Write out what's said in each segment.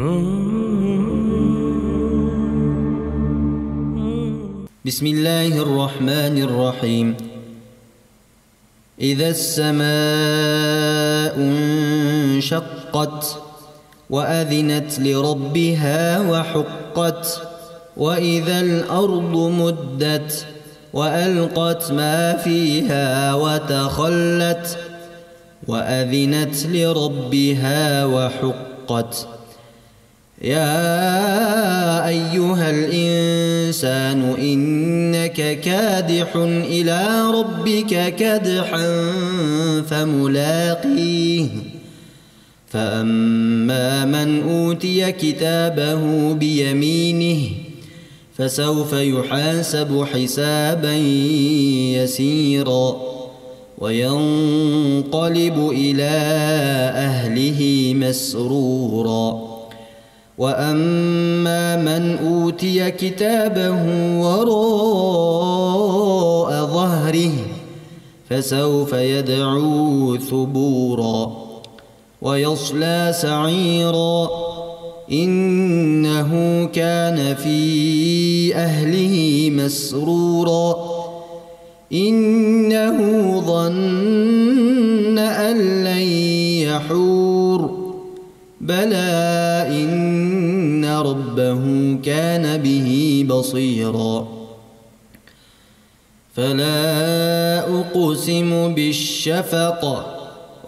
بسم الله الرحمن الرحيم. إذا السماء انشقت وأذنت لربها وحقت وإذا الأرض مدت وألقت ما فيها وتخلت وأذنت لربها وحقت. يا أيها الإنسان إنك كادح إلى ربك كدحا فملاقيه. فأما من أوتي كتابه بيمينه فسوف يحاسب حسابا يسيرا وينقلب إلى أهله مسرورا. وأما من أوتي كتابه وراء ظهره فسوف يدعو ثبورا ويصلى سعيرا إنه كان في أهله مسرورا إنه ظن أن لن يحور بلى إن ربه كان به بصيرا. فلا أقسم بالشفق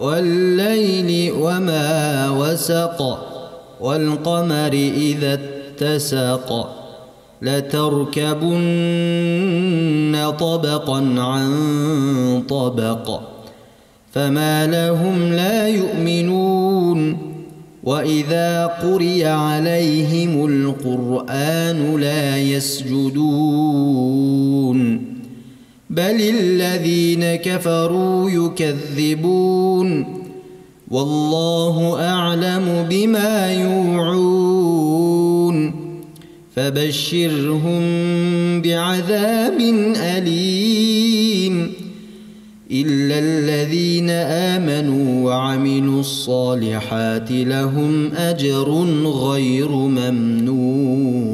والليل وما وسق والقمر إذا اتسق لتركبن طبقا عن طبق فما لهم لا يؤمنون وإذا قرئ عليهم القرآن لا يسجدون بل الذين كفروا يكذبون والله أعلم بما يوعون فبشرهم بعذاب أليم إلا الذين آمنوا وعملوا الصالحات لهم أجر غير ممنون.